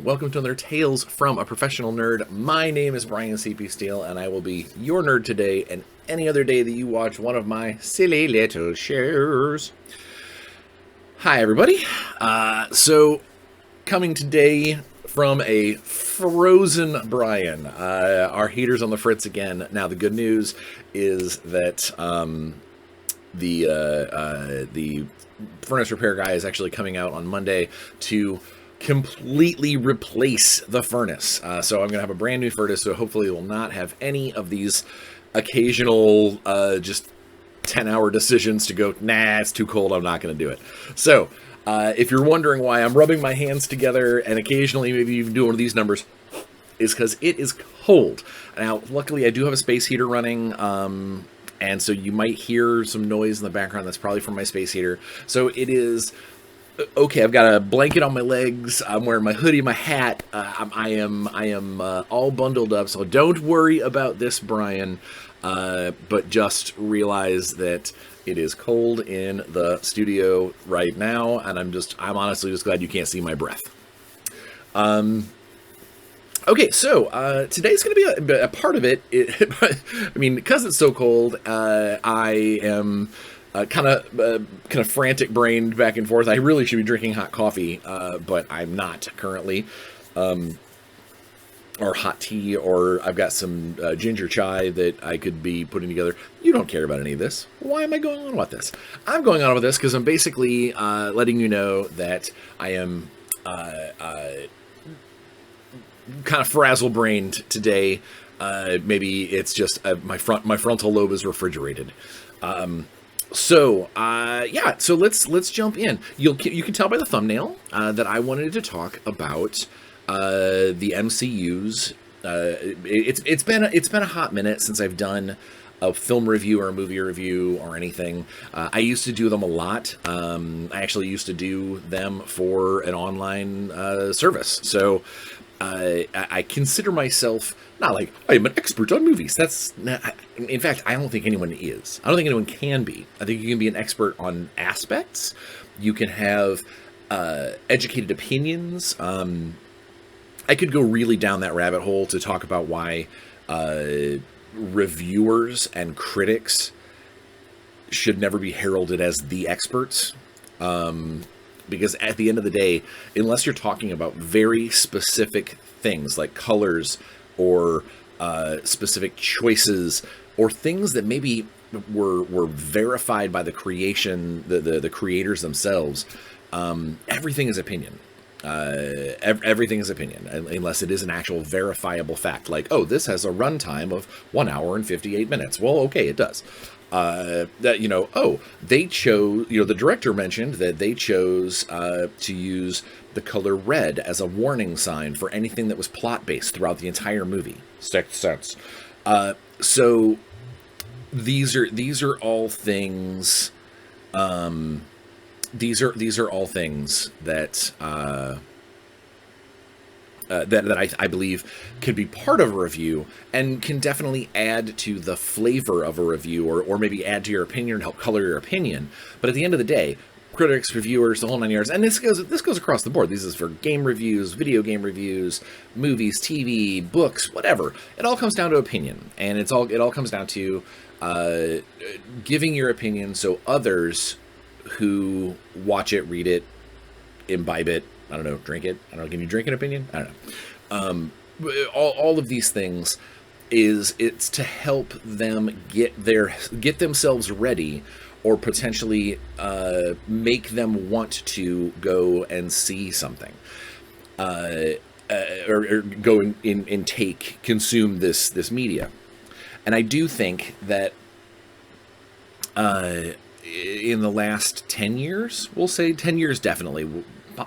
welcome to another Tales from a Professional Nerd. My name is BryanCPSteele, and I will be your nerd today and any other day that you watch one of my silly little shows. Hi, everybody. So, coming today from a frozen Bryan. Our heater's on the fritz again. Now, the good news is that the furnace repair guy is actually coming out on Monday to completely replace the furnace. So I'm going to have a brand new furnace, so hopefully it will not have any of these occasional just 10-hour decisions to go, nah, it's too cold, I'm not going to do it. So if you're wondering why I'm rubbing my hands together and occasionally maybe even doing one of these numbers, is because it is cold. Now, luckily I do have a space heater running, and so you might hear some noise in the background. That's probably from my space heater. So it is okay. I've got a blanket on my legs. I'm wearing my hoodie, my hat. I am all bundled up. So don't worry about this, Bryan. But just realize that it is cold in the studio right now, and I'm honestly just glad you can't see my breath. Okay, so today's going to be a part of it. I mean, because it's so cold, I am kind of frantic-brained back and forth. I really should be drinking hot coffee, but I'm not currently, or hot tea, or I've got some ginger chai that I could be putting together. You don't care about any of this. Why am I going on with this? I'm going on with this because I'm basically letting you know that I am kind of frazzle-brained today. Maybe it's just my frontal lobe is refrigerated. So let's jump in. You can tell by the thumbnail that I wanted to talk about the MCU's. It's been a hot minute since I've done a film review or a movie review or anything. I used to do them a lot. I actually used to do them for an online service. So I consider myself not like I'm an expert on movies. In fact, I don't think anyone is. I don't think anyone can be. I think you can be an expert on aspects. You can have educated opinions. I could go really down that rabbit hole to talk about why reviewers and critics should never be heralded as the experts. Because at the end of the day, unless you're talking about very specific things like colors or specific choices or things that maybe were verified by the creators themselves, everything is opinion. Everything is opinion, unless it is an actual verifiable fact. Like, oh, this has a runtime of 1 hour and 58 minutes. Well, okay, it does. They chose, the director mentioned that they chose to use the color red as a warning sign for anything that was plot-based throughout the entire movie. Sixth Sense. So these are all things. These are all things that that I believe could be part of a review and can definitely add to the flavor of a review, or maybe add to your opinion and help color your opinion. But at the end of the day, critics, reviewers, the whole 9 yards, and this goes across the board. This is for game reviews, video game reviews, movies, TV, books, whatever. It all comes down to opinion, and it all comes down to giving your opinion so others who watch it, read it, imbibe it, I don't know, drink it. I don't know. Can you drink an opinion? I don't know. All of these things it's to help them get themselves ready, or potentially make them want to go and see something, or go and consume this media. And I do think that in the last 10 years, we'll say 10 years definitely,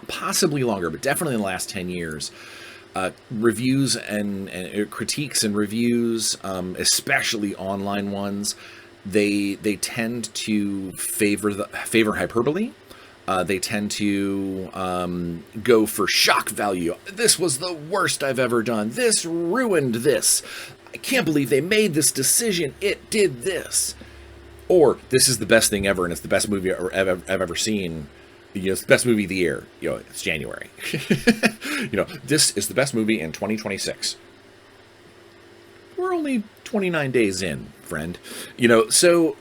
possibly longer, but definitely in the last 10 years, reviews and critiques and reviews, especially online ones, they tend to favor hyperbole. They tend to go for shock value. This was the worst I've ever done. This ruined this. I can't believe they made this decision. It did this. Or this is the best thing ever, and it's the best movie I've ever seen. it's the best movie of the year. It's January. This is the best movie in 2026. We're only 29 days in, friend. So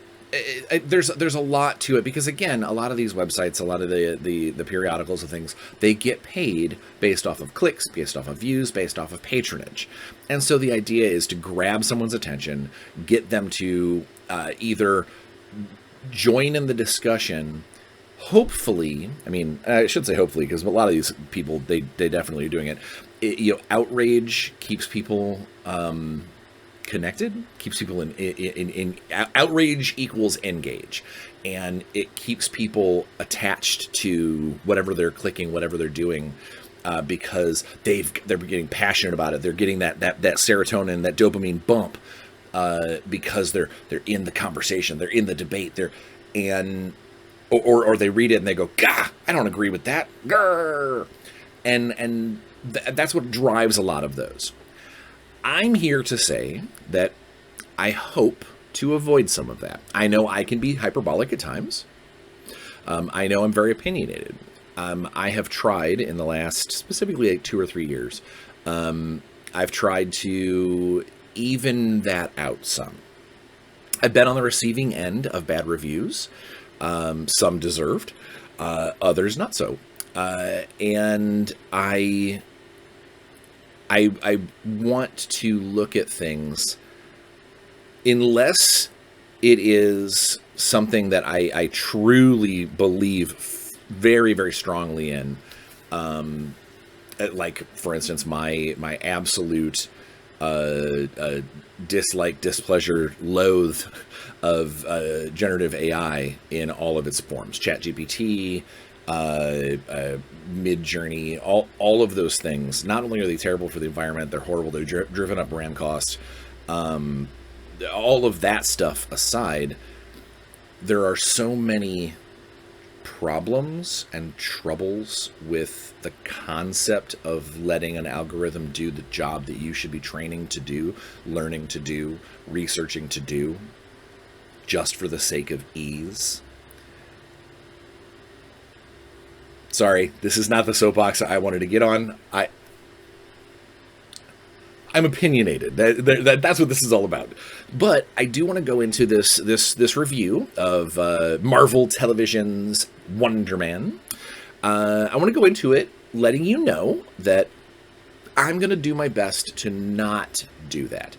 there's a lot to it, because again, a lot of these websites, a lot of the periodicals and things, they get paid based off of clicks, based off of views, based off of patronage. And so the idea is to grab someone's attention, get them to either join in the discussion. Hopefully, I should say hopefully, because a lot of these people, they definitely are doing it. Outrage keeps people connected, keeps people in outrage equals engage, and it keeps people attached to whatever they're clicking, whatever they're doing, because they're getting passionate about it. They're getting that serotonin, that dopamine bump, because they're in the conversation, they're in the debate, or they read it and they go, "Gah, I don't agree with that." Grr. And that's what drives a lot of those. I'm here to say that I hope to avoid some of that. I know I can be hyperbolic at times. I know I'm very opinionated. I have tried in the last, specifically like 2 or 3 years, I've tried to even that out some. I've been on the receiving end of bad reviews. Some deserved, others not so. And I want to look at things, unless it is something that I truly believe very, very strongly in. Like, for instance, my absolute dislike, displeasure, loathe of generative AI in all of its forms. ChatGPT, Midjourney, all of those things. Not only are they terrible for the environment, they're horrible. They're driven up RAM costs. All of that stuff aside, there are so many problems and troubles with the concept of letting an algorithm do the job that you should be training to do, learning to do, researching to do, just for the sake of ease. Sorry, this is not the soapbox I wanted to get on. I'm opinionated. That's what this is all about. But I do want to go into this review of Marvel Television's Wonder Man. I want to go into it letting you know that I'm going to do my best to not do that.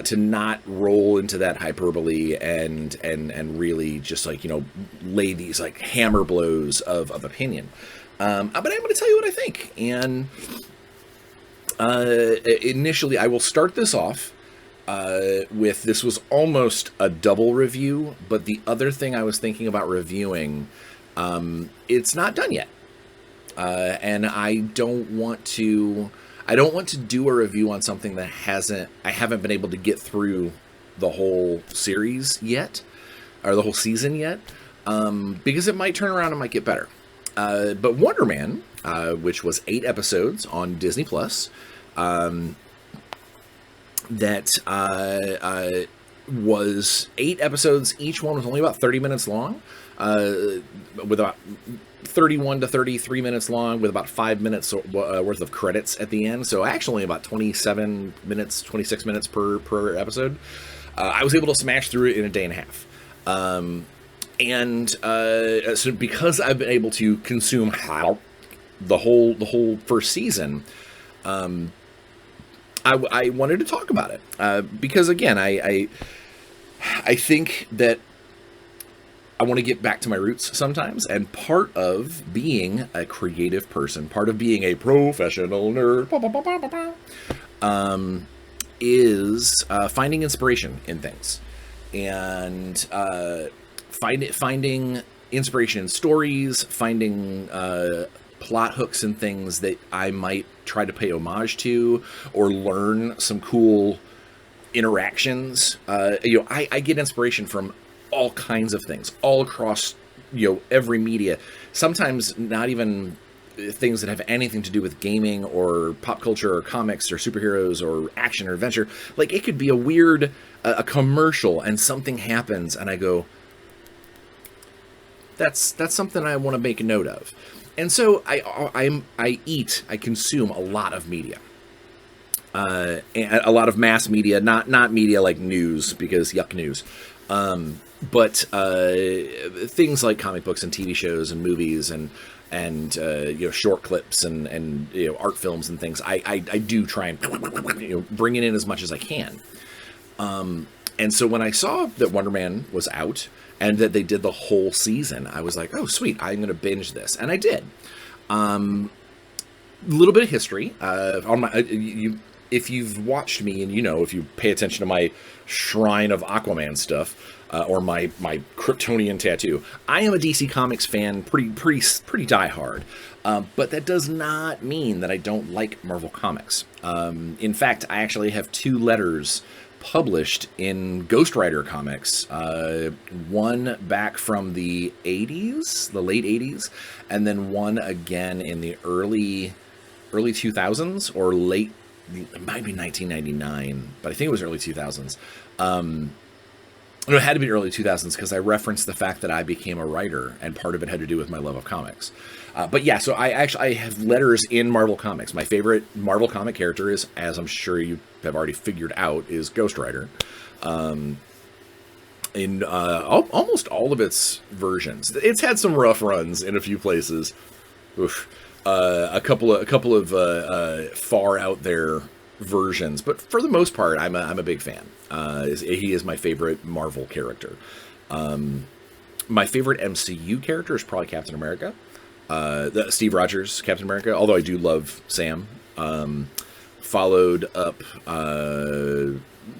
To not roll into that hyperbole and really just lay these hammer blows of opinion. But I'm going to tell you what I think. And initially, I will start this off with, this was almost a double review, but the other thing I was thinking about reviewing, it's not done yet. And I don't want to do a review on something that I haven't been able to get through the whole series yet, or the whole season yet, because it might turn around and might get better. But Wonder Man, which was 8 episodes on Disney Plus, that was 8 episodes. Each one was only about 30 minutes long, with about 31 to 33 minutes long, with about 5 minutes worth of credits at the end. So actually about 27 minutes, 26 minutes per episode. I was able to smash through it in a day and a half. So because I've been able to consume the whole first season, I wanted to talk about it, because again, I think that I want to get back to my roots sometimes, and part of being a creative person, part of being a professional nerd, is finding inspiration in things, and finding inspiration in stories, finding plot hooks and things that I might try to pay homage to, or learn some cool interactions. I get inspiration from all kinds of things, all across, every media. Sometimes not even things that have anything to do with gaming or pop culture or comics or superheroes or action or adventure. Like, it could be a weird, a commercial, and something happens and I go, That's something I want to make a note of. And so I consume a lot of media. And a lot of mass media, not media like news, because yuck news. But things like comic books and TV shows and movies and short clips and art films and things. I do try and bring it in as much as I can. And so when I saw that Wonder Man was out and that they did the whole season, I was like, oh sweet, I'm going to binge this, and I did. A little bit of history on my if you've watched me, and if you pay attention to my Shrine of Aquaman stuff, or my Kryptonian tattoo, I am a DC Comics fan, pretty diehard. But that does not mean that I don't like Marvel Comics. In fact, I actually have 2 letters published in Ghost Rider Comics, one back from the 80s, the late 80s, and then one again in the early 2000s, or late, it might be 1999, but I think it was early 2000s. No, it had to be early 2000s, because I referenced the fact that I became a writer, and part of it had to do with my love of comics. But yeah, so I have letters in Marvel Comics. My favorite Marvel comic character is, as I'm sure you have already figured out, is Ghost Rider. In almost all of its versions. It's had some rough runs in a few places. Oof. A couple of far out there versions, but for the most part, I'm a big fan. He is my favorite Marvel character. My favorite MCU character is probably Captain America. Steve Rogers, Captain America, although I do love Sam. Followed up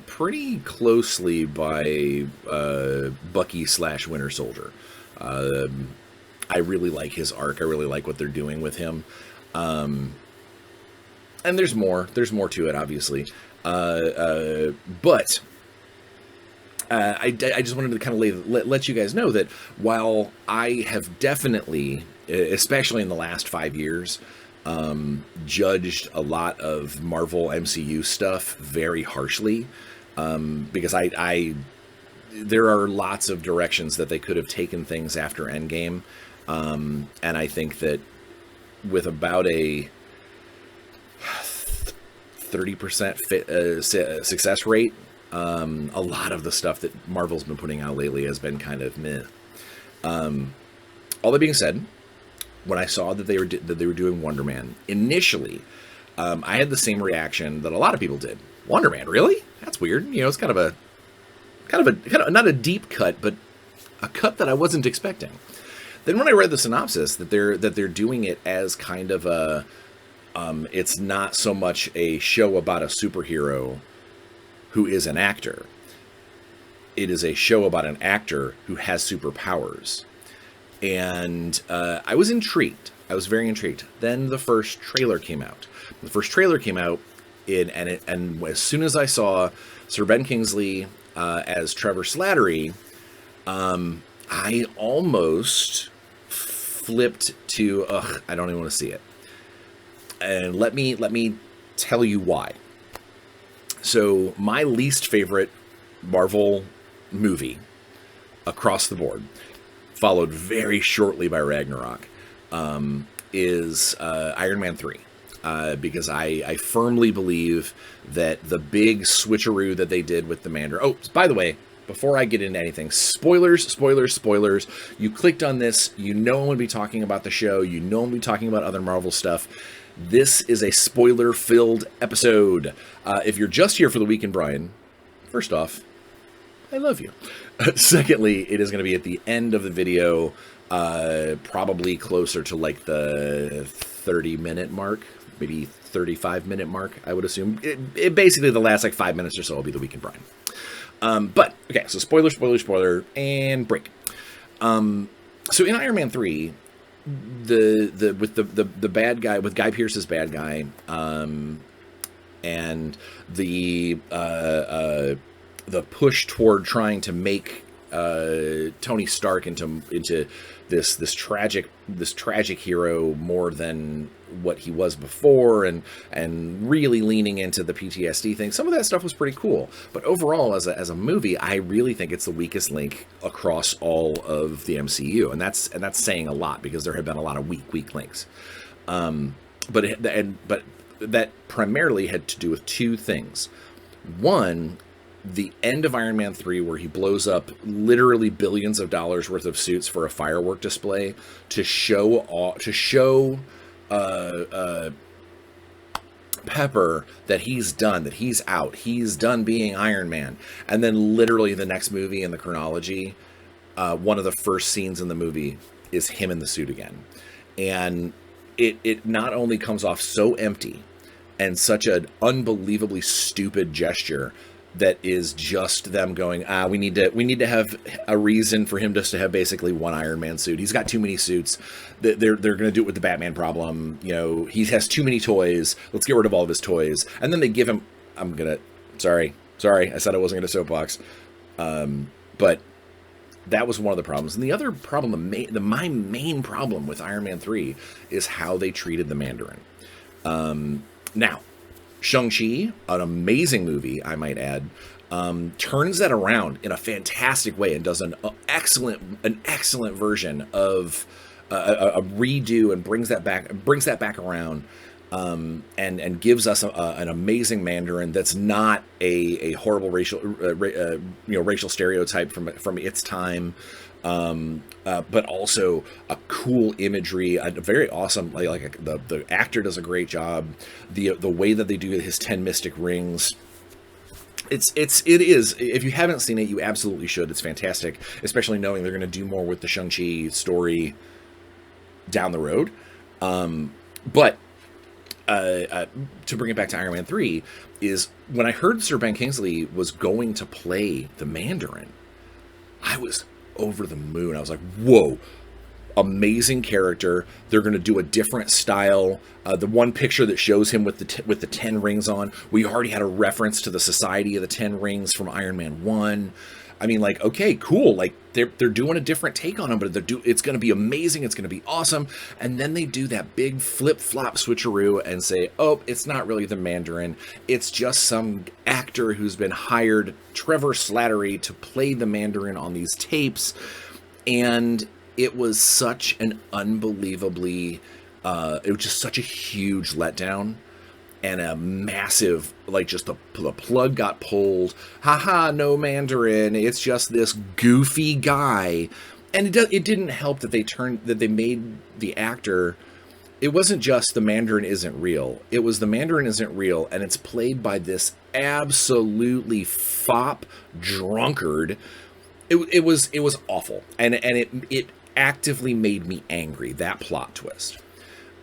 pretty closely by Bucky / Winter Soldier. I really like his arc. I really like what they're doing with him. And there's more to it, obviously. But I just wanted to kind of let you guys know that while I have definitely, especially in the last 5 years, judged a lot of Marvel MCU stuff very harshly, because there are lots of directions that they could have taken things after Endgame, and I think that with about a 30% success rate, a lot of the stuff that Marvel's been putting out lately has been kind of meh. All that being said, when I saw that they were doing Wonder Man, initially, I had the same reaction that a lot of people did. Wonder Man, really? That's weird. It's kind of a not a deep cut, but a cut that I wasn't expecting. Then when I read the synopsis that they're doing it as kind of a it's not so much a show about a superhero who is an actor. It is a show about an actor who has superpowers. And I was intrigued. I was very intrigued. Then the first trailer came out. And as soon as I saw Sir Ben Kingsley as Trevor Slattery, I almost flipped to, I don't even want to see it. And let me tell you why. So my least favorite Marvel movie across the board, followed very shortly by Ragnarok, is Iron Man 3. Because I firmly believe that the big switcheroo that they did with the Mandarin... Oh, by the way, before I get into anything, spoilers. You clicked on this, I'm going to be talking about the show, I'm going to be talking about other Marvel stuff. This is a spoiler-filled episode. If you're just here for the Week in Bryan, first off, I love you. Secondly, it is going to be at the end of the video, probably closer to like the 30-minute mark, maybe 35-minute mark, I would assume. It basically, the last like 5 minutes or so will be the Week in Bryan. But, okay, so spoiler, and break. So in Iron Man 3... with the bad guy, with Guy Pearce's bad guy, and the push toward trying to make Tony Stark into this tragic hero more than what he was before, and really leaning into the PTSD thing. Some of that stuff was pretty cool, but overall, as a movie, I really think it's the weakest link across all of the MCU, and that's saying a lot, because there have been a lot of weak links. But that primarily had to do with two things. One, the end of Iron Man 3, where he blows up literally billions of dollars worth of suits for a firework display to show Pepper that he's done, that he's out, he's done being Iron Man. And then literally the next movie in the chronology, one of the first scenes in the movie is him in the suit again. And it not only comes off so empty and such an unbelievably stupid gesture that is just them going, we need to have a reason for him just to have basically one Iron Man suit. He's got too many suits. They're going to do it with the Batman problem. You know, he has too many toys. Let's get rid of all of his toys. And then they give him, sorry, I said I wasn't going to soapbox. But that was one of the problems. And the other problem, my main problem with Iron Man 3 is how they treated the Mandarin. Now, Shang-Chi, an amazing movie, I might add, turns that around in a fantastic way and does an excellent version of a redo, and brings that back around, and gives us an amazing Mandarin that's not a horrible racial stereotype from its time. But also a cool imagery, a very awesome, the actor does a great job. The way that they do his 10 mystic rings, it is, if you haven't seen it, you absolutely should. It's fantastic, especially knowing they're going to do more with the Shang-Chi story down the road. But to bring it back to Iron Man 3, is when I heard Sir Ben Kingsley was going to play the Mandarin, I was over the moon. I was like, whoa, amazing character. They're going to do a different style. The one picture that shows him with the 10 rings on, we already had a reference to the Society of the 10 Rings from Iron Man 1. I mean, like, okay, cool. Like, they're doing a different take on him, but it's going to be amazing. It's going to be awesome. And then they do that big flip-flop switcheroo and say, oh, it's not really the Mandarin. It's just some actor who's been hired, Trevor Slattery, to play the Mandarin on these tapes. And it was such an unbelievably, it was just such a huge letdown. And a massive, like, just the plug got pulled. Haha, no Mandarin. It's just this goofy guy. And it didn't help that they made the actor. It wasn't just the Mandarin isn't real. It was the Mandarin isn't real, and it's played by this absolutely fop drunkard. It was awful, and it actively made me angry, that plot twist.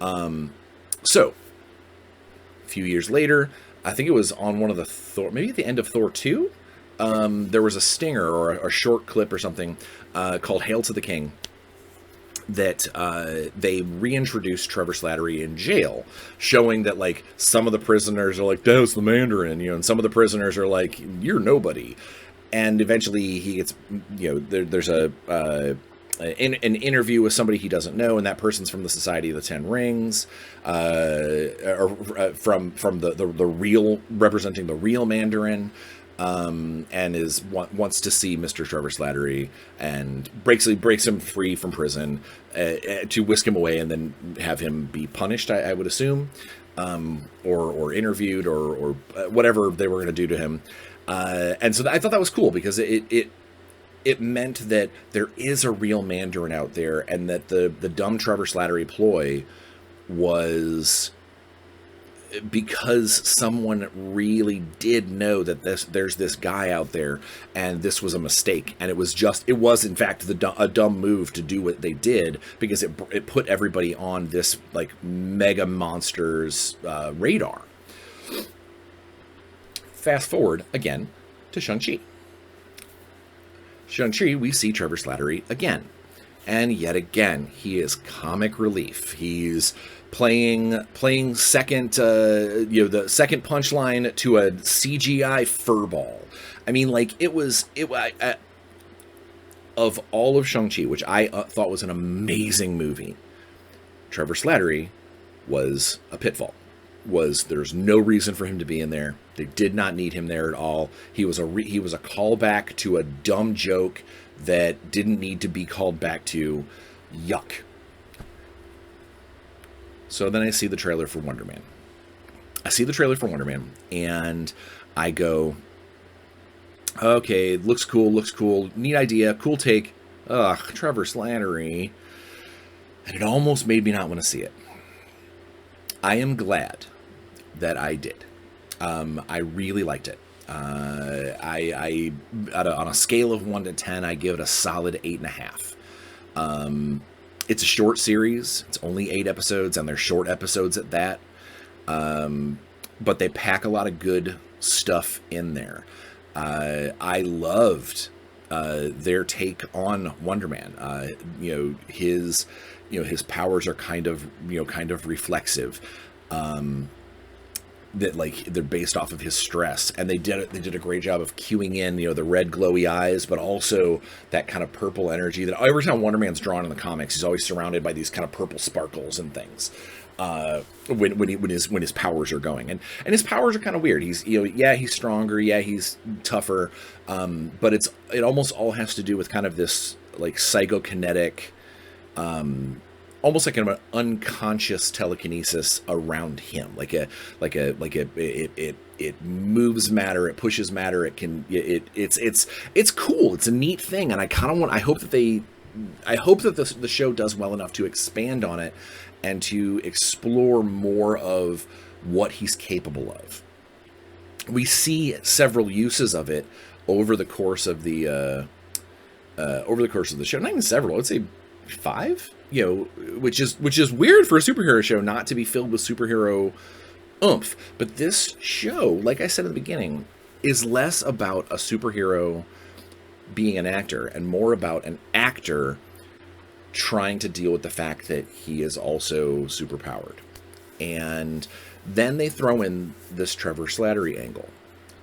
So. Few years later, I think it was on one of the Thor, maybe at the end of Thor 2, there was a stinger or a short clip or something called Hail to the King that they reintroduced Trevor Slattery in jail, showing that, like, some of the prisoners are like, that was the Mandarin, and some of the prisoners are like, you're nobody. And eventually he gets, there's an interview with somebody he doesn't know, and that person's from the Society of the 10 Rings, or from the real, representing the real Mandarin, and wants to see Mr. Trevor Slattery, and breaks him free from prison, to whisk him away and then have him be punished, I would assume, or interviewed, or whatever they were going to do to him. And so I thought that was cool, because it meant that there is a real Mandarin out there, and that the dumb Trevor Slattery ploy was because someone really did know that there's this guy out there, and this was a mistake, and it was in fact a dumb move to do what they did, because it put everybody on this, like, mega monster's radar. Fast forward again to Shang-Chi. Shang-Chi, we see Trevor Slattery again. And yet again, he is comic relief. He's playing second, the second punchline to a CGI furball. I mean, like, of all of Shang-Chi, which I thought was an amazing movie, Trevor Slattery was a pitfall. There's no reason for him to be in there. They did not need him there at all. He was a callback to a dumb joke that didn't need to be called back to. Yuck. So then I see the trailer for Wonder Man. And I go, okay, looks cool, neat idea, cool take. Ugh, Trevor Slattery. And it almost made me not want to see it. I am glad that I did. I really liked it. On a scale of 1 to 10, I give it a solid 8.5. It's a short series. It's only 8 episodes, and they're short episodes at that. But they pack a lot of good stuff in there. I loved their take on Wonder Man. His powers are kind of reflexive. That like they're based off of his stress, and they did a great job of cueing in the red glowy eyes, but also that kind of purple energy that every time Wonder Man's drawn in the comics, he's always surrounded by these kind of purple sparkles and things when his powers are going, and his powers are kind of weird. He's he's stronger, he's tougher, but it almost all has to do with kind of this like psychokinetic, almost like an unconscious telekinesis around him, it moves matter, it pushes matter, it's cool, it's a neat thing, and I hope that the show does well enough to expand on it and to explore more of what he's capable of. We see several uses of it over the course of the show. Not even several, I'd say 5. Which is weird for a superhero show not to be filled with superhero oomph. But this show, like I said at the beginning, is less about a superhero being an actor and more about an actor trying to deal with the fact that he is also superpowered. And then they throw in this Trevor Slattery angle.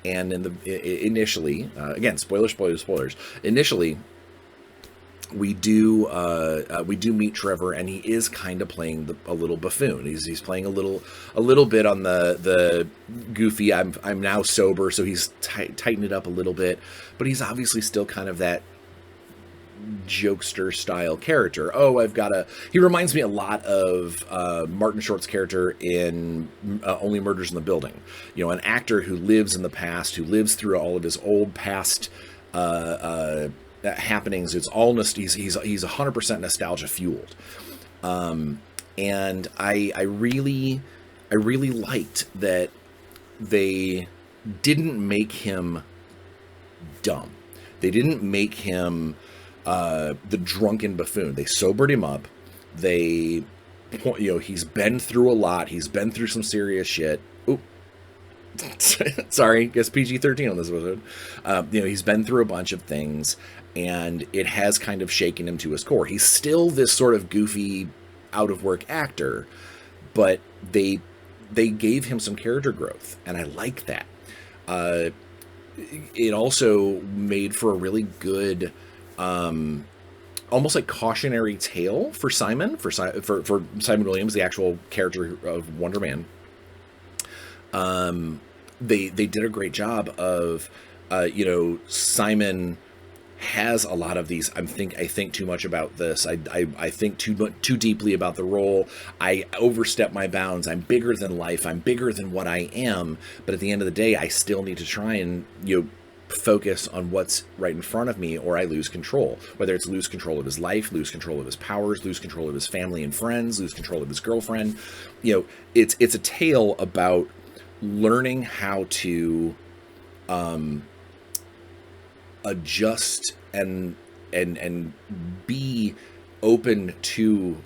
And initially, again, spoilers. Initially, we do meet Trevor, and he is kind of playing a little buffoon. He's playing a little bit on the goofy. I'm now sober, so he's tightened it up a little bit, but he's obviously still kind of that jokester style character. He reminds me a lot of Martin Short's character in Only Murders in the Building. An actor who lives in the past, who lives through all of his old past happenings. It's all he's 100% nostalgia fueled, and I really liked that they didn't make him dumb. They didn't make him the drunken buffoon. They sobered him up. He's been through a lot. He's been through some serious shit. Sorry, guess PG-13 on this episode. He's been through a bunch of things, and it has kind of shaken him to his core. He's still this sort of goofy, out-of-work actor, but they gave him some character growth, and I like that. It also made for a really good, almost like cautionary tale for Simon, for Simon Williams, the actual character of Wonder Man. They did a great job of, Simon has a lot of these. I think too much about this. I think too deeply about the role. I overstep my bounds. I'm bigger than life. I'm bigger than what I am. But at the end of the day, I still need to try and focus on what's right in front of me, or I lose control. Whether it's lose control of his life, lose control of his powers, lose control of his family and friends, lose control of his girlfriend. It's a tale about learning how to adjust and be open to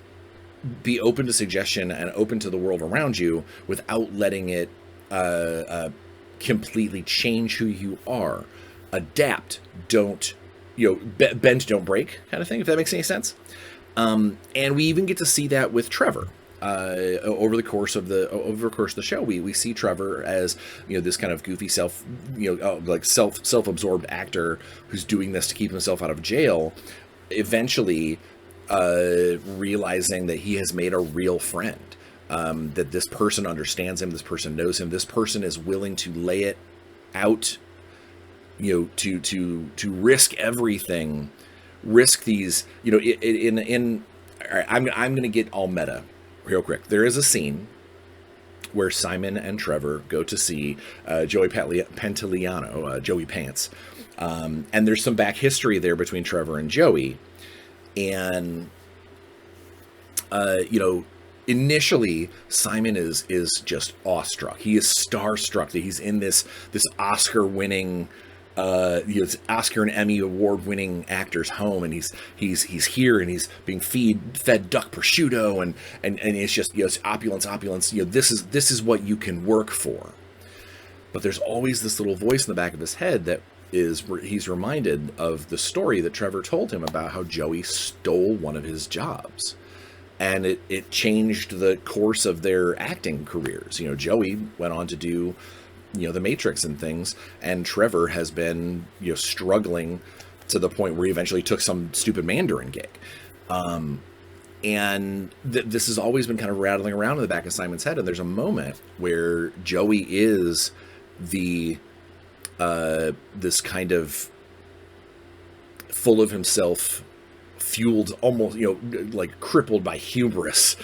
suggestion and open to the world around you without letting it completely change who you are. Adapt, don't bend, don't break, kind of thing, if that makes any sense. And we even get to see that with Trevor. over the course of the show, we see Trevor as, this kind of goofy like self-absorbed actor who's doing this to keep himself out of jail, eventually realizing that he has made a real friend, that this person understands him, this person knows him, this person is willing to lay it out, to risk everything, risk these, I'm going to get all meta real quick. There is a scene where Simon and Trevor go to see Joey Pantoliano, Joey Pants. And there's some back history there between Trevor and Joey. And, initially Simon is just awestruck. He is starstruck that he's in this Oscar-winning, Oscar and Emmy award-winning actor's home, and he's here, and he's being fed duck prosciutto, and it's just, it's opulence. This is what you can work for. But there's always this little voice in the back of his head that he's reminded of the story that Trevor told him about how Joey stole one of his jobs, and it changed the course of their acting careers. Joey went on to do The Matrix and things, and Trevor has been struggling to the point where he eventually took some stupid Mandarin gig, and this has always been kind of rattling around in the back of Simon's head. And there's a moment where Joey is this kind of full of himself, fueled, almost like crippled by hubris,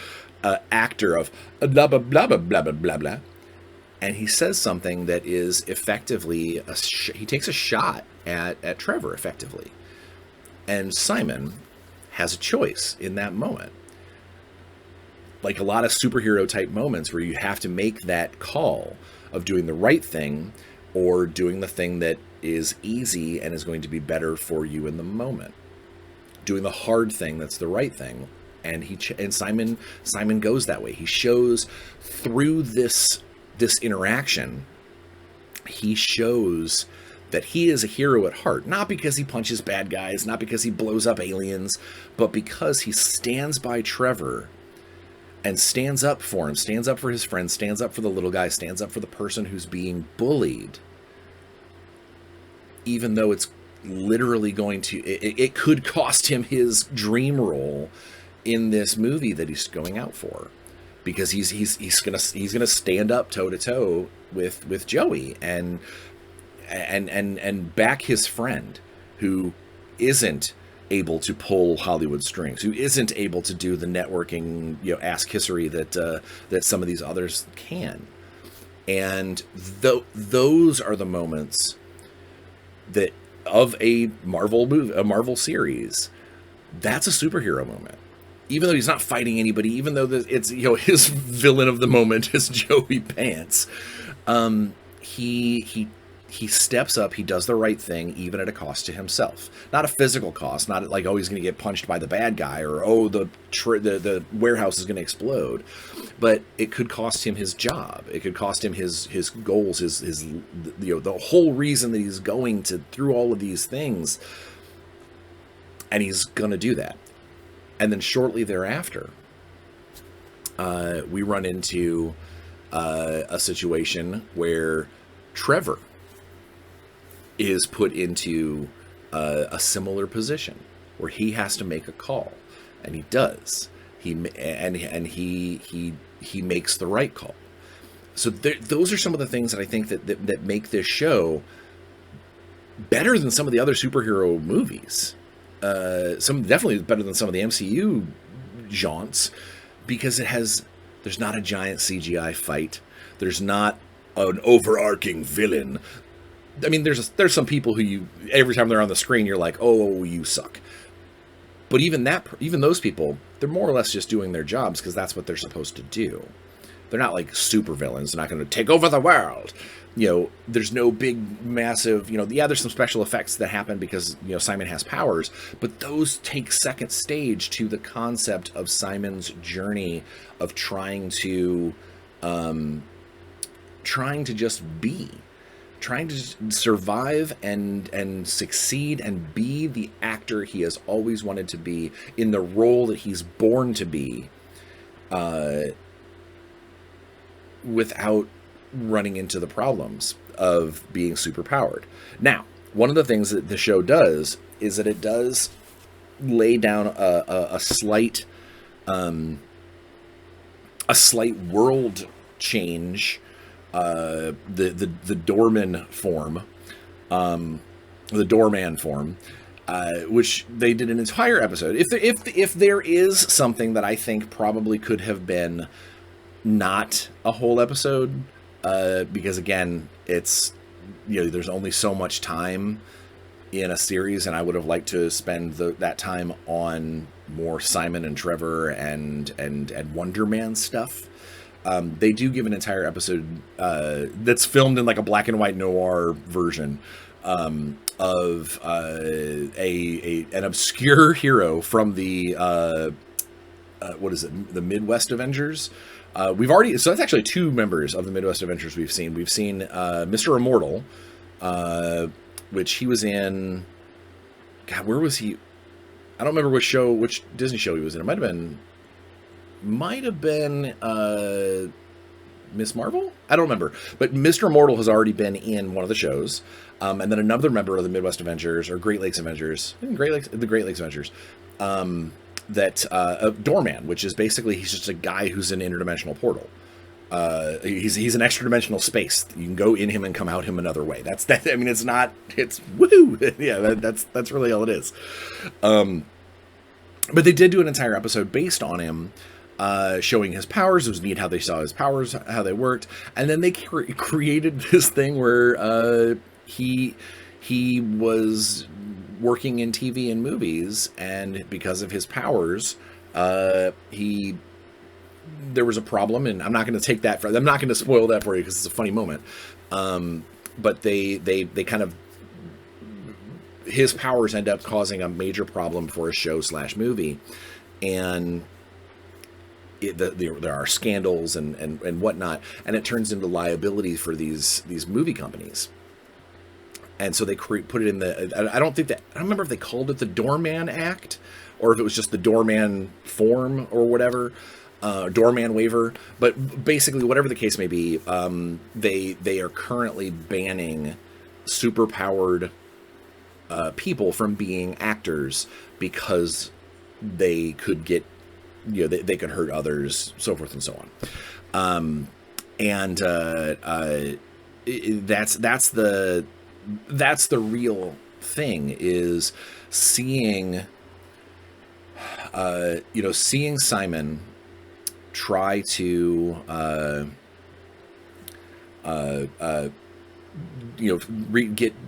actor of blah blah blah blah blah blah blah blah. And he says something that is effectively he takes a shot at Trevor, effectively. And Simon has a choice in that moment. Like a lot of superhero type moments where you have to make that call of doing the right thing or doing the thing that is easy and is going to be better for you in the moment. Doing the hard thing that's the right thing. And Simon goes that way. He shows through this interaction, he shows that he is a hero at heart, not because he punches bad guys, not because he blows up aliens, but because he stands by Trevor and stands up for him, stands up for his friends, stands up for the little guy, stands up for the person who's being bullied, even though it's literally going to, it could cost him his dream role in this movie that he's going out for. Because he's gonna stand up toe to toe with Joey and back his friend who isn't able to pull Hollywood strings, who isn't able to do the networking ass kissery that some of these others can. And those are the moments that of a Marvel series, that's a superhero moment. Even though he's not fighting anybody, even though it's his villain of the moment is Joey Pants, he steps up, he does the right thing, even at a cost to himself. Not a physical cost, not like he's going to get punched by the bad guy, or the warehouse is going to explode, but it could cost him his job. It could cost him his goals, his the whole reason that he's going through all of these things, and he's going to do that. And then shortly thereafter, we run into a situation where Trevor is put into a similar position where he has to make a call, and he does. He makes the right call. So those are some of the things that I think that make this show better than some of the other superhero movies. Some definitely better than some of the MCU jaunts, because there's not a giant CGI fight. There's not an overarching villain. I mean, there's some people who every time they're on the screen, you're like, oh, you suck. But even those people, they're more or less just doing their jobs because that's what they're supposed to do. They're not like super villains. They're not going to take over the world. There's no big, massive, there's some special effects that happen because, Simon has powers, but those take second stage to the concept of Simon's journey of trying to just be, trying to survive and succeed and be the actor he has always wanted to be in the role that he's born to be. without running into the problems of being super powered. Now, one of the things that the show does is that it does lay down a slight world change, the doorman form, the doorman form, which they did an entire episode. If there is something that I think probably could have been not a whole episode, because again, it's, there's only so much time in a series, and I would have liked to spend that time on more Simon and Trevor and Wonder Man stuff. They do give an entire episode that's filmed in like a black and white noir version of an obscure hero from the what is it? The Midwest Avengers. So that's actually 2 members of the Midwest Avengers we've seen. We've seen Mr. Immortal, which he was in. God, where was he? I don't remember which Disney show he was in. It might have been Miss Marvel? I don't remember. But Mr. Immortal has already been in one of the shows. And then another member of the Midwest Avengers, or Great Lakes Avengers, the Great Lakes Avengers, Doorman, which is basically, he's just a guy who's an interdimensional portal. He's an extra dimensional space. You can go in him and come out him another way. That's that. I mean, it's woohoo. Yeah, that's really all it is. But they did do an entire episode based on him, showing his powers. It was neat how they saw his powers, how they worked, and then they created this thing where he was working in TV and movies, and because of his powers, there was a problem, and I'm not going to spoil that for you because it's a funny moment. But they kind of, his powers end up causing a major problem for a show / movie, and there are scandals and whatnot, and it turns into liability for these movie companies. And so they put it in I don't remember if they called it the Doorman Act, or if it was just the Doorman Form or whatever, Doorman Waiver. But basically, whatever the case may be, they are currently banning superpowered people from being actors because they could get, they could hurt others, so forth and so on. That's the real thing, is seeing Simon try to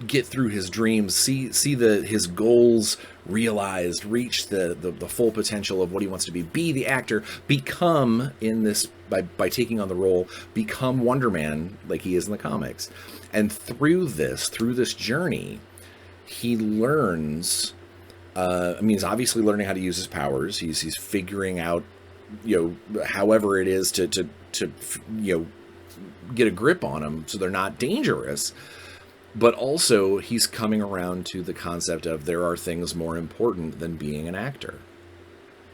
get through his dreams, see his goals realized, reach the full potential of what he wants to be the actor, become, in this, by taking on the role, become Wonder Man like he is in the comics. And through this journey, he learns, he's obviously learning how to use his powers. He's figuring out, however it is to get a grip on them so they're not dangerous. But also, he's coming around to the concept of there are things more important than being an actor.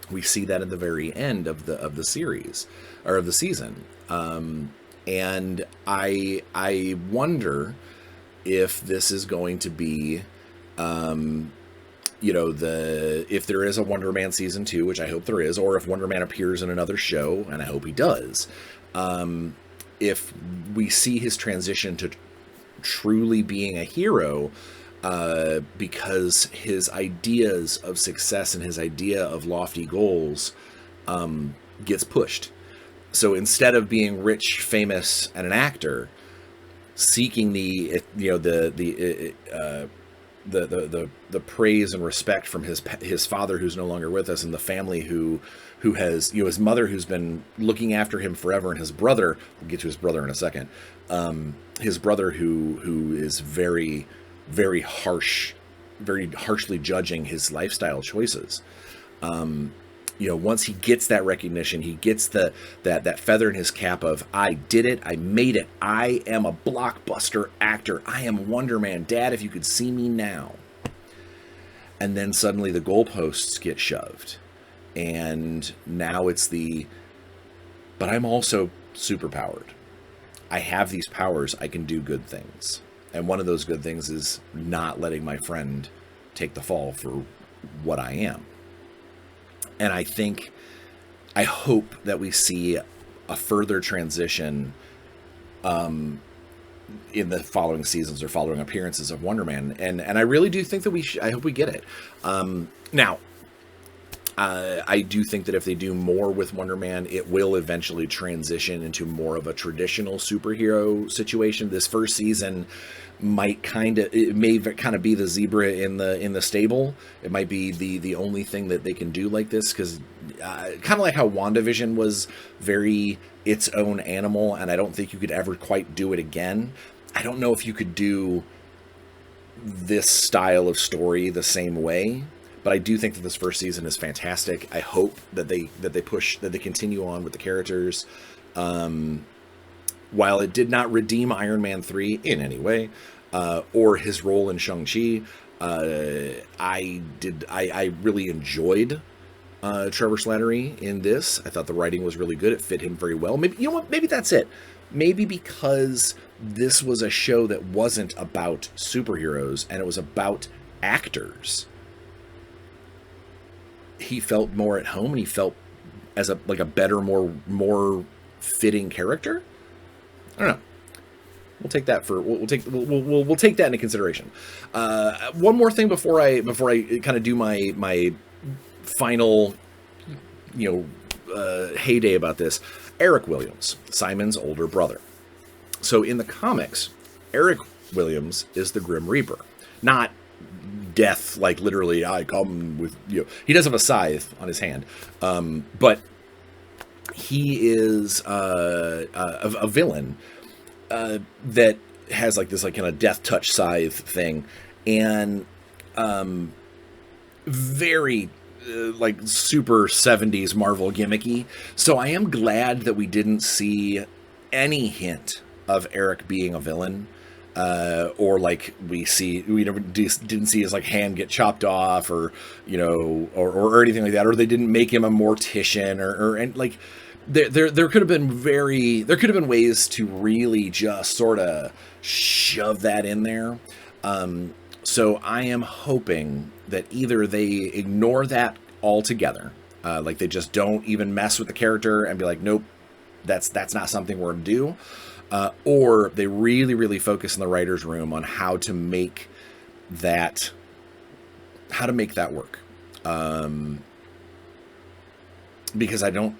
We see that at the very end of the series, or of the season. And I wonder if this is going to be, if there is a Wonder Man season 2, which I hope there is, or if Wonder Man appears in another show, and I hope he does, if we see his transition to truly being a hero, because his ideas of success and his idea of lofty goals gets pushed. So instead of being rich, famous, and an actor, seeking the praise and respect from his father, who's no longer with us, and the family who has, his mother, who's been looking after him forever, and his brother, we'll get to his brother in a second, his brother who is very, very harshly judging his lifestyle choices. Once he gets that recognition, he gets that feather in his cap of, I did it, I made it, I am a blockbuster actor, I am Wonder Man, Dad, if you could see me now. And then suddenly the goalposts get shoved, and now it's the but I'm also super powered. I have these powers. I can do good things. And one of those good things is not letting my friend take the fall for what I am. And I hope that we see a further transition in the following seasons or following appearances of Wonder Man. And I really do think that I hope we get it. Now, I do think that if they do more with Wonder Man, it will eventually transition into more of a traditional superhero situation. This first season may kind of be the zebra in the stable. It might be the only thing that they can do like this, because kind of like how WandaVision was very its own animal, and I don't think you could ever quite do it again. I don't know if you could do this style of story the same way. But I do think that this first season is fantastic. I hope that they continue on with the characters. While it did not redeem Iron Man 3 in any way, or his role in Shang-Chi, I really enjoyed Trevor Slattery in this. I thought the writing was really good. It fit him very well. Maybe, you know what? Maybe that's it. Maybe because this was a show that wasn't about superheroes and it was about actors, he felt more at home, and he felt as a better, more fitting character. I don't know. We'll take that we'll take that into consideration. One more thing before I kind of do my final heyday about this. Eric Williams, Simon's older brother. So in the comics, Eric Williams is the Grim Reaper, not death, like literally I come with you. He does have a scythe on his hand, but he is a villain that has like this kind of death touch scythe thing, and very super 70s Marvel gimmicky. So I am glad that we didn't see any hint of Eric being a villain. Or we didn't see his hand get chopped off, or or anything like that, or they didn't make him a mortician, or there could have been ways to really just sort of shove that in there. So I am hoping that either they ignore that altogether, they just don't even mess with the character and be like, nope, that's not something we're gonna do. Or they really, really focus in the writer's room on how to make that work. Because I don't,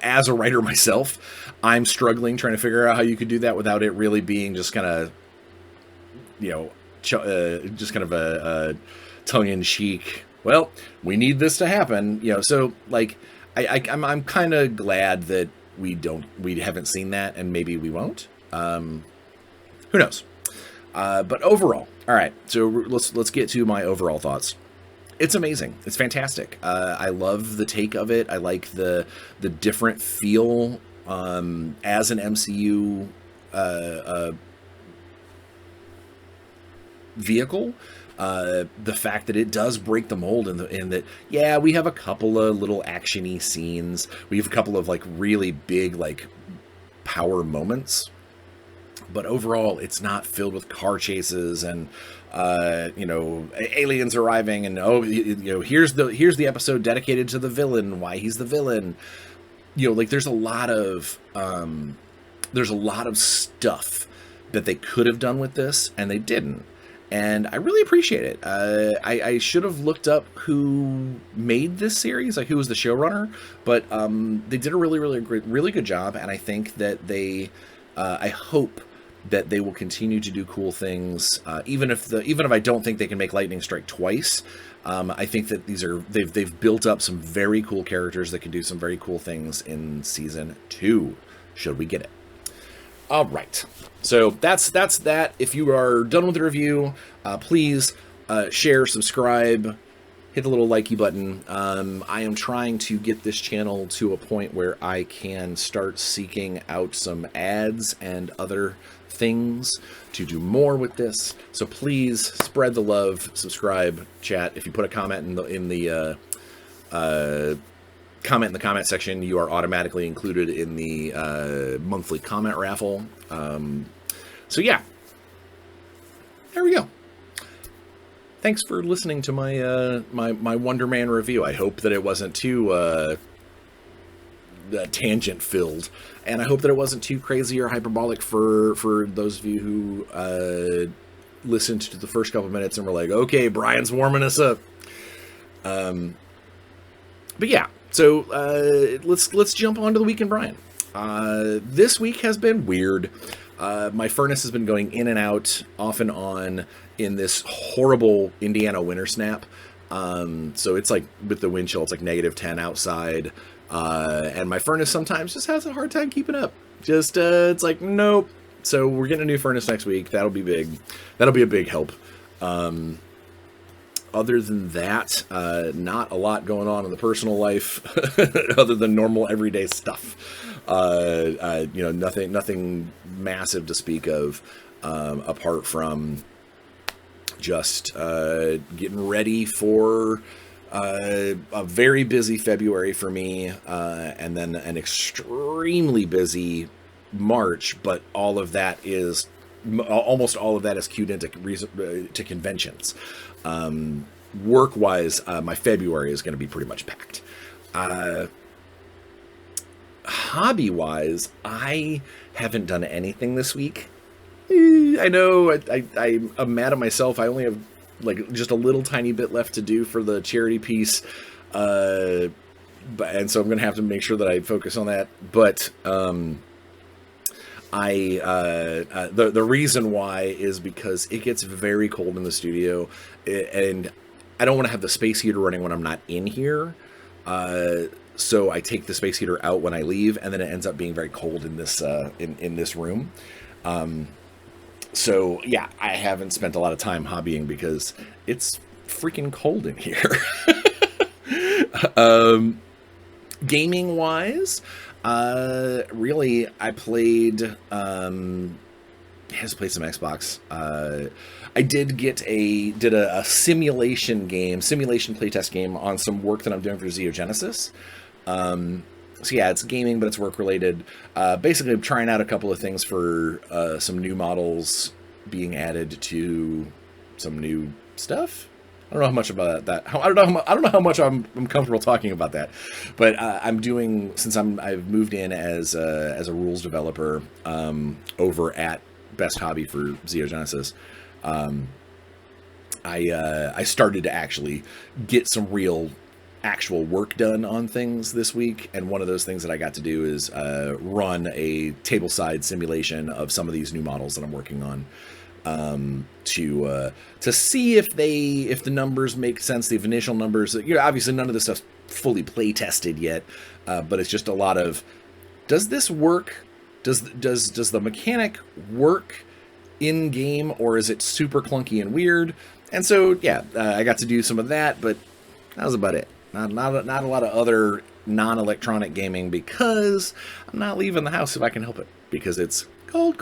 as a writer myself, I'm struggling trying to figure out how you could do that without it really being just kind of, just kind of a tongue-in-cheek, well, we need this to happen, so I'm kind of glad that we haven't seen that, and maybe we won't. Who knows? But overall, all right. So let's get to my overall thoughts. It's amazing. It's fantastic. I love the take of it. I like the different feel as an MCU vehicle. The fact that it does break the mold in that, yeah, we have a couple of little actiony scenes. We have a couple of really big power moments, but overall it's not filled with car chases and aliens arriving and here's the episode dedicated to the villain, why he's the villain. There's a lot of stuff that they could have done with this and they didn't. And I really appreciate it. I should have looked up who made this series, who was the showrunner, but they did a really good job, and I think that I hope that they will continue to do cool things, even if I don't think they can make lightning strike twice. I think that they've built up some very cool characters that can do some very cool things in season 2. Should we get it? All right. So that's that. If you are done with the review, please share, subscribe, hit the little likey button. I am trying to get this channel to a point where I can start seeking out some ads and other things to do more with this. So please spread the love, subscribe, chat. If you put a comment in the comment in the comment section, you are automatically included in the monthly comment raffle. So yeah, there we go. Thanks for listening to my my Wonder Man review. I hope that it wasn't too tangent filled, and I hope that it wasn't too crazy or hyperbolic for those of you who listened to the first couple minutes and were like, okay, Bryan's warming us up. But yeah, so let's jump on to the week in Bryan. This week has been weird. My furnace has been going in and out off and on in this horrible Indiana winter snap. So it's like, with the wind chill, it's like -10 outside. And my furnace sometimes just has a hard time keeping up. Just, it's like, nope. So we're getting a new furnace next week. That'll be big. That'll be a big help. Other than that, not a lot going on in the personal life other than normal everyday stuff. Nothing massive to speak of, apart from just getting ready for a very busy February for me, and then an extremely busy March, but almost all of that is queued into to conventions. Work-wise, my February is going to be pretty much packed. Hobby-wise, I haven't done anything this week. I know I'm mad at myself. I only have like just a little tiny bit left to do for the charity piece, and so I'm going to have to make sure that I focus on that. But the reason why is because it gets very cold in the studio, and I don't want to have the space heater running when I'm not in here. So I take the space heater out when I leave, and then it ends up being very cold in this in this room. So yeah, I haven't spent a lot of time hobbying because it's freaking cold in here. Gaming wise, really, I played some Xbox. I did a simulation playtest game on some work that I'm doing for Xeogenesis. So yeah, it's gaming, but it's work related. Basically, I'm trying out a couple of things for some new models being added to some new stuff. I don't know how much about that. I don't know how much I'm comfortable talking about that. But I'm doing, since I've moved in as a rules developer over at Best Hobby for Xeogenesis. I started to actually get some actual work done on things this week, and one of those things that I got to do is run a tableside simulation of some of these new models that I'm working on, to see if the numbers make sense, the initial numbers. Obviously none of this stuff's fully play tested yet, but it's just a lot of, does this work? Does the mechanic work in game, or is it super clunky and weird? And so yeah, I got to do some of that, but that was about it. Not a lot of other non-electronic gaming, because I'm not leaving the house if I can help it, because it's cold.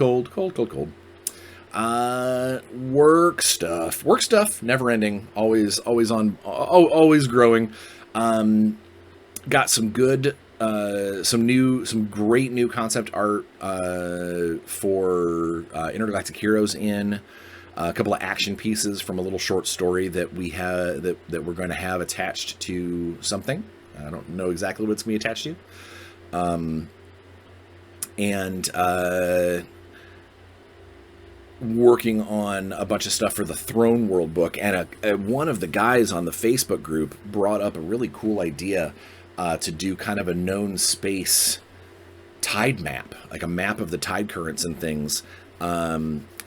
Work stuff, never ending, always on, always growing. Got some good, some great new concept art for Intergalactic Heroes in. A couple of action pieces from a little short story that we have that we're going to have attached to something. I don't know exactly what it's going to be attached to. And working on a bunch of stuff for the Throne World book. And one of the guys on the Facebook group brought up a really cool idea to do kind of a known space tide map, like a map of the tide currents and things.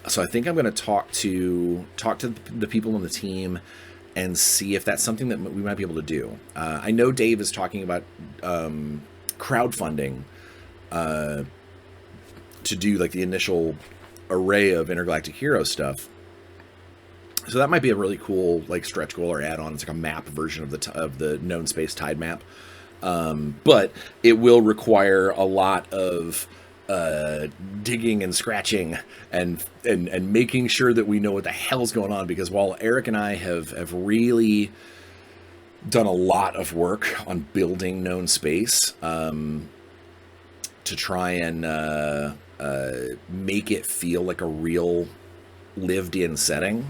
So I think I'm going to talk to the people on the team and see if that's something that we might be able to do. I know Dave is talking about crowdfunding to do like the initial array of Intergalactic Hero stuff. So that might be a really cool like stretch goal or add-on. It's like a map version of the known space tide map. But it will require a lot of digging and scratching and making sure that we know what the hell's going on, because while Eric and I have really done a lot of work on building known space to try and make it feel like a real lived-in setting.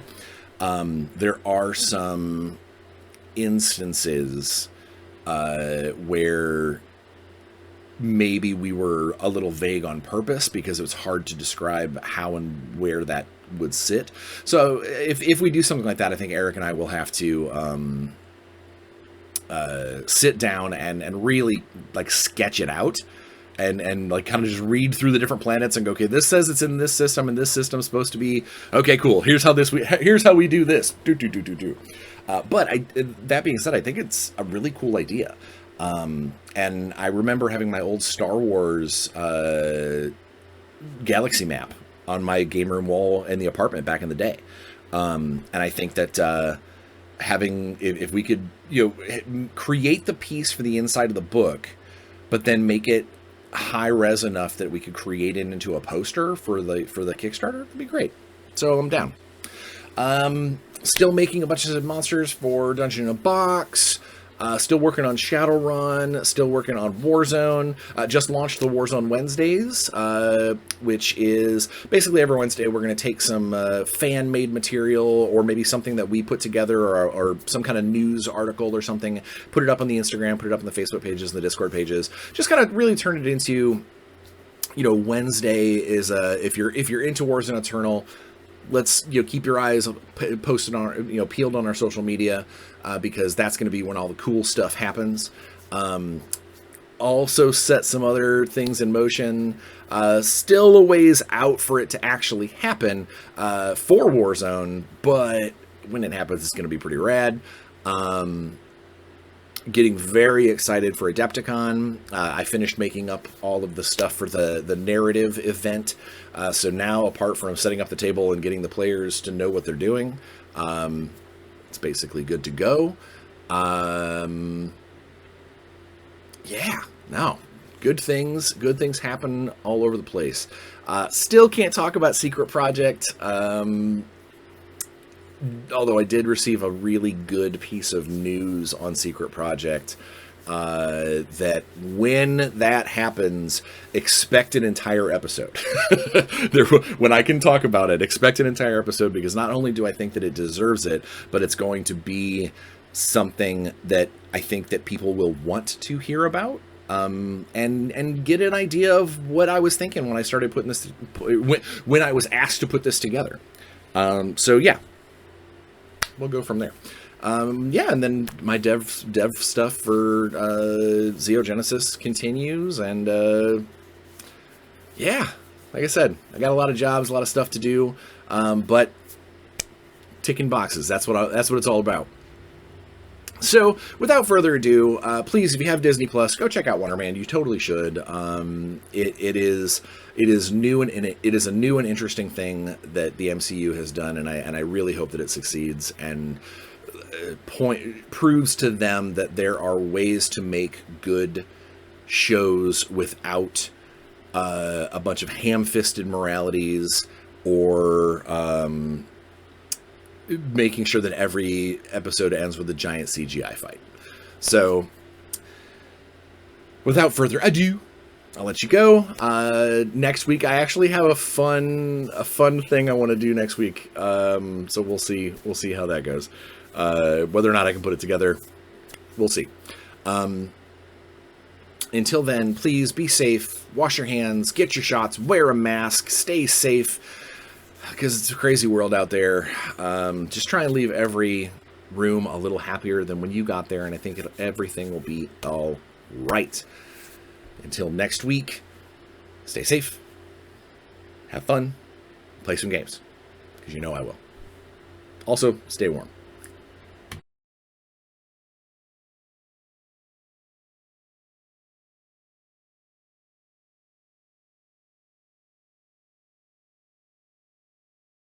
There are some instances where maybe we were a little vague on purpose because it was hard to describe how and where that would sit. So if we do something like that, I think Eric and I will have to sit down and really like sketch it out and like kind of just read through the different planets and go, okay, this says it's in this system and this system's supposed to be, okay, cool. Here's how we do this. But that being said, I think it's a really cool idea. And I remember having my old Star Wars galaxy map on my game room wall in the apartment back in the day. And I think that if we could, create the piece for the inside of the book, but then make it high res enough that we could create it into a poster for the Kickstarter, it'd be great. So I'm down. Still making a bunch of monsters for Dungeon in a Box. Still working on Shadowrun, still working on Warzone. Just launched the Warzone Wednesdays, which is basically every Wednesday we're going to take some fan-made material or maybe something that we put together or some kind of news article or something, put it up on the Instagram, put it up on the Facebook pages and the Discord pages. Just kind of really turn it into, Wednesday is if you're into Warzone Eternal, let's keep your eyes posted on peeled on our social media because that's going to be when all the cool stuff happens. Also set some other things in motion. Still a ways out for it to actually happen for Warzone, but when it happens, it's going to be pretty rad. Getting very excited for Adepticon. I finished making up all of the stuff for the narrative event. So now, apart from setting up the table and getting the players to know what they're doing, it's basically good to go. Yeah, no, good things happen all over the place. Still can't talk about Secret Project. Although I did receive a really good piece of news on Secret Project, that when that happens, expect an entire episode. When I can talk about it, expect an entire episode, because not only do I think that it deserves it, but it's going to be something that I think that people will want to hear about. And get an idea of what I was thinking when I started putting this, when I was asked to put this together. So yeah. We'll go from there. Yeah, and then my dev stuff for Xeogenesis continues, and yeah, like I said, I got a lot of jobs, a lot of stuff to do, but ticking boxes. That's what it's all about. So, without further ado, please, if you have Disney Plus, go check out Wonder Man. You totally should. It is new, and it is a new and interesting thing that the MCU has done, and I really hope that it succeeds and proves to them that there are ways to make good shows without a bunch of ham-fisted moralities or making sure that every episode ends with a giant CGI fight. So, without further ado, I'll let you go. Next week, I actually have a fun thing I want to do next week. So we'll see how that goes. Whether or not I can put it together, we'll see. Until then, please be safe, wash your hands, get your shots, wear a mask, stay safe, because it's a crazy world out there. Just try and leave every room a little happier than when you got there, and I think everything will be all right. Until next week, stay safe, have fun, play some games, because you know I will. Also, stay warm.